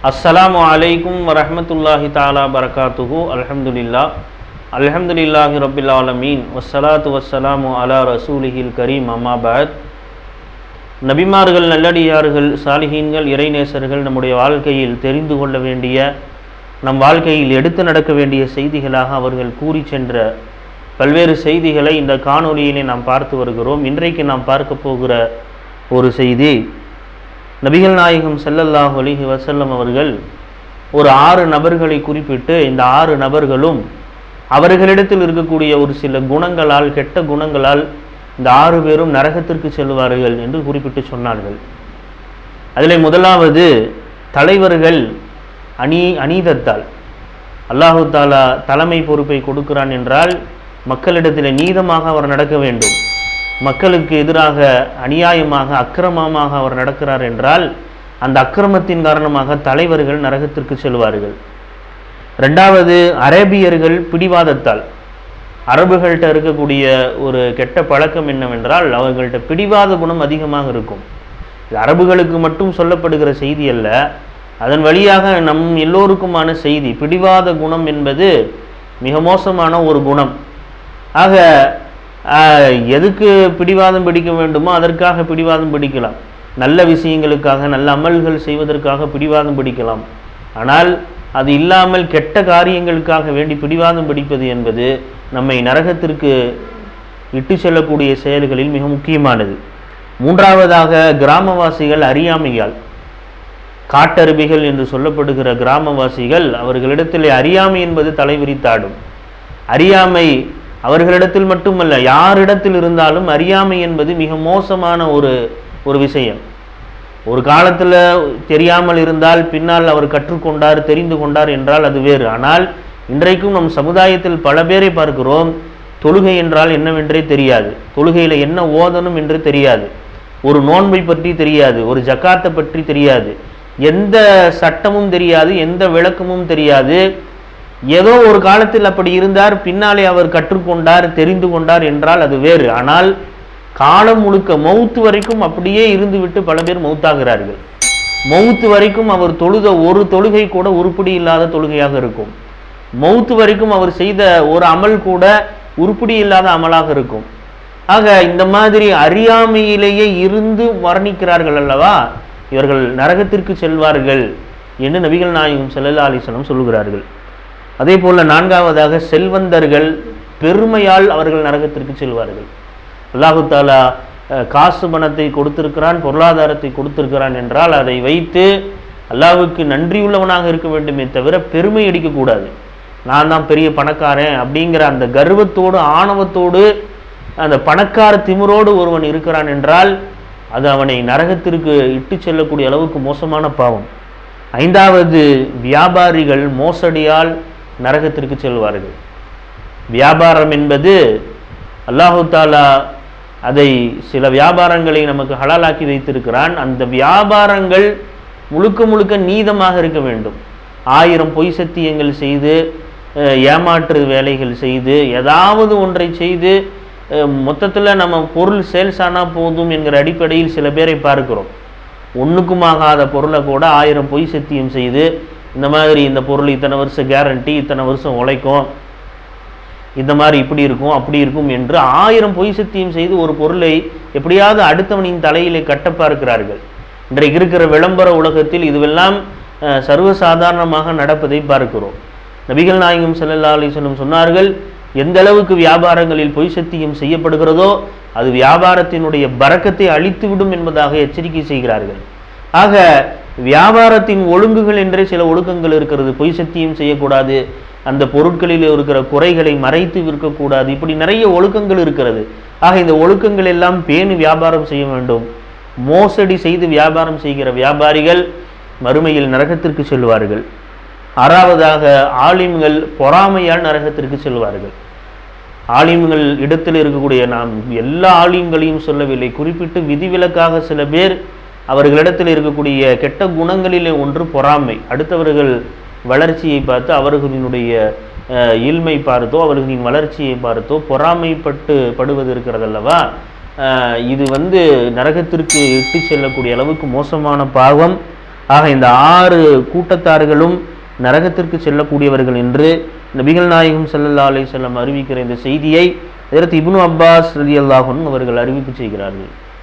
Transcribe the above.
அஸ்ஸலாமு அலைக்கும் வரஹ்மத்துல்லாஹி தஆலா பரகாத்துஹு. அல்ஹம்துலில்லாஹி ரப்பில் ஆலமீன் வஸ்ஸலாத்து வஸ்ஸலாமு அலா ரசூலிஹில் கரீம். அம்மா பஅத். நபிமார்கள், நல்லடியார்கள், சாலிஹீன்கள், இறைநேசர்கள் நம்முடைய வாழ்க்கையில் தெரிந்து கொள்ள வேண்டிய, நம் வாழ்க்கையில் எடுத்து நடக்க வேண்டிய செய்திகளாக அவர்கள் கூறி சென்ற பல்வேறு செய்திகளை இந்த காணொளியிலே நாம் பார்த்து வருகிறோம். இன்றைக்கு நாம் பார்க்க போகிற ஒரு செய்தி, நபிகள் நாயகம் ஸல்லல்லாஹு அலைஹி வஸல்லம் அவர்கள் ஒரு 6 நபர்களை குறிப்பிட்டு, இந்த 6 நபர்களும் அவர்களிடத்தில் இருக்கக்கூடிய ஒரு சில குணங்களால், கெட்ட குணங்களால் இந்த 6 பேரும் நரகத்திற்கு செல்வார்கள் என்று குறிப்பிட்டு சொன்னார்கள். அதில் முதலாவது, தலைவர்கள் அநீதத்தால். அல்லாஹு தாலா தலைமை பொறுப்பை கொடுக்கிறான் என்றால் மக்களிடத்தில் நீதமாக அவர் நடக்க வேண்டும். மக்களுக்கு எதிராக அநியாயமாக, அக்கிரமமாக அவர் நடக்கிறார் என்றால் அந்த அக்கிரமத்தின் காரணமாக தலைவர்கள் நரகத்திற்கு செல்வார்கள். ரெண்டாவது, அரேபியர்கள் பிடிவாதத்தால். அரபுகள்கிட்ட இருக்கக்கூடிய ஒரு கெட்ட பழக்கம் என்னவென்றால் அவர்கள்ட்ட பிடிவாத குணம் அதிகமாக இருக்கும். இது அரபுகளுக்கு மட்டும் சொல்லப்படுகிற செய்தி அல்ல, அதன் வழியாக நம் எல்லோருக்குமான செய்தி. பிடிவாத குணம் என்பது மிக மோசமான ஒரு குணம். ஆக எதுக்கு பிடிவாதம் பிடிக்க வேண்டுமோ அதற்காக பிடிவாதம் பிடிக்கலாம். நல்ல விஷயங்களுக்காக, நல்ல அமல்கள் செய்வதற்காக பிடிவாதம் பிடிக்கலாம். ஆனால் அது இல்லாமல் கெட்ட காரியங்களுக்காக வேண்டி பிடிவாதம் பிடிப்பது என்பது நம்மை நரகத்திற்கு இட்டு செல்லக்கூடிய செயல்களில் மிக முக்கியமானது. மூன்றாவதாக, கிராமவாசிகள் அறியாமையால். காட்டருவிகள் என்று சொல்லப்படுகிற கிராமவாசிகள், அவர்களிடத்தில் அறியாமை என்பது தலைவிரித்தாடும். அறியாமை அவர்களிடத்தில் மட்டுமல்ல, யாரிடத்தில் இருந்தாலும் அறியாமை என்பது மிக மோசமான ஒரு விஷயம். ஒரு காலத்தில் தெரியாமல் இருந்தால் பின்னால் அவர் கற்றுக்கொண்டார், தெரிந்து கொண்டார் என்றால் அது வேறு. ஆனால் இன்றைக்கும் நம் சமுதாயத்தில் பல பேரை பார்க்கிறோம், தொழுகை என்றால் என்னவென்றே தெரியாது, தொழுகையில் என்ன ஓதணும் என்று தெரியாது, ஒரு நோன்பை பற்றி தெரியாது, ஒரு ஜக்காத்தை பற்றி தெரியாது, எந்த சட்டமும் தெரியாது, எந்த விளக்கமும் தெரியாது. ஏதோ ஒரு காலத்தில் அப்படி இருந்தார், பின்னாலே அவர் கற்றுக்கொண்டார், தெரிந்து கொண்டார் என்றால் அது வேறு. ஆனால் காலம் முழுக்க மௌத்து வரைக்கும் அப்படியே இருந்துவிட்டு பல பேர் மௌத்தாகிறார்கள். மௌத்து வரைக்கும் அவர் தொழுத ஒரு தொழுகை கூட உருப்படி இல்லாத தொழுகையாக இருக்கும். மௌத்து வரைக்கும் அவர் செய்த ஒரு அமல் கூட உருப்படி இல்லாத அமலாக இருக்கும். ஆக இந்த மாதிரி அறியாமையிலேயே இருந்து வர்ணிக்கிறார்கள் அல்லவா, இவர்கள் நரகத்திற்கு செல்வார்கள் என்று நபிகள் நாயகம் ஸல்லல்லாஹு அலைஹி வஸல்லம் சொல்கிறார்கள். அதே போல நான்காவதாக, செல்வந்தர்கள் பெருமையால் அவர்கள் நரகத்திற்கு செல்வார்கள். அல்லாஹு தாலா காசு பணத்தை கொடுத்திருக்கிறான், பொருளாதாரத்தை கொடுத்திருக்கிறான் என்றால் அதை வைத்து அல்லாஹ்வுக்கு நன்றியுள்ளவனாக இருக்க வேண்டுமே தவிர பெருமை அடிக்கக்கூடாது. நான் தான் பெரிய பணக்காரன் அப்படிங்கிற அந்த கர்வத்தோடு, ஆணவத்தோடு, அந்த பணக்கார திமிரோடு ஒருவன் இருக்கிறான் என்றால் அது அவனை நரகத்திற்கு இட்டு செல்லக்கூடிய அளவுக்கு மோசமான பாவம். ஐந்தாவது, வியாபாரிகள் மோசடியால் நரகத்திற்கு செல்வார்கள். வியாபாரம் என்பது அல்லாஹு தாலா அதை சில வியாபாரங்களை நமக்கு ஹலாலாக்கி வைத்திருக்கிறான். அந்த வியாபாரங்கள் முழுக்க முழுக்க நீதமாக இருக்க வேண்டும். 1000 பொய் சத்தியங்கள் செய்து, ஏமாற்று வேலைகள் செய்து, ஏதாவது ஒன்றை செய்து மொத்தத்தில் நம்ம பொருள் சேல்ஸ் ஆனால் போதும் என்கிற அடிப்படையில் சில பேரை பார்க்கிறோம். ஒன்றுக்குமாகாத பொருளை கூட 1000 பொய் சத்தியம் செய்து, இந்த மாதிரி இந்த பொருள் இத்தனை வருஷம் கேரண்டி, இத்தனை வருஷம் உழைக்கும், இந்த மாதிரி இப்படி இருக்கும் அப்படி இருக்கும் என்று 1000 பொய் சத்தியம் செய்து ஒரு பொருளை எப்படியாவது அடுத்தவனின் தலையிலே கட்ட பார்க்கிறார்கள். இன்றைக்கு இருக்கிற விளம்பர உலகத்தில் இதுவெல்லாம் சர்வசாதாரணமாக நடப்பதை பார்க்கிறோம். நபிகள் நாயகம் ஸல்லல்லாஹு அலைஹி வஸல்லம் சொன்னார்கள், எந்த அளவுக்கு வியாபாரங்களில் பொய் சத்தியம் செய்யப்படுகிறதோ அது வியாபாரத்தினுடைய பரக்கத்தை அழித்துவிடும் என்பதாக எச்சரிக்கை செய்கிறார்கள். ஆக வியாபாரத்தின் ஒழுங்குகள் என்றே சில ஒழுக்கங்கள் இருக்கிறது. பொய் சத்தியம் செய்யக்கூடாது, அந்த பொருட்களில் இருக்கிற குறைகளை மறைத்து விற்கக்கூடாது, இப்படி நிறைய ஒழுக்கங்கள் இருக்கிறது. ஆக இந்த ஒழுக்கங்கள் எல்லாம் பேணி வியாபாரம் செய்ய வேண்டும். மோசடி செய்து வியாபாரம் செய்கிற வியாபாரிகள் மறுமையில் நரகத்திற்கு செல்வார்கள். ஆறாவதாக, ஆலிம்கள் பொறாமையால் நரகத்திற்கு செல்வார்கள். ஆலிம்கள் இடத்தில் இருக்கக்கூடிய, நாம் எல்லா ஆலிம்களையும் சொல்லவில்லை, குறிப்பிட்டு விதிவிலக்காக சில பேர், அவர்களிடத்தில் இருக்கக்கூடிய கெட்ட குணங்களிலே ஒன்று பொறாமை. அடுத்தவர்கள் வளர்ச்சியை பார்த்து அவர்களினுடைய இல்மை பார்த்தோ அவர்களின் வளர்ச்சியை பார்த்தோ படுவது இருக்கிறதல்லவா, இது நரகத்திற்கு இட்டு செல்லக்கூடிய அளவுக்கு மோசமான பாவம். ஆக இந்த 6 கூட்டத்தார்களும் நரகத்திற்கு செல்லக்கூடியவர்கள் என்று நபிகள் நாயகம் ஸல்லல்லாஹு அலைஹி வஸல்லம் அறிவிக்கிற இந்த செய்தியை ஹஜ்ரத் இப்னு அப்பாஸ் ரலியல்லாஹு அன்ஹு அவர்கள் அறிவிப்பு செய்கிறார்கள்.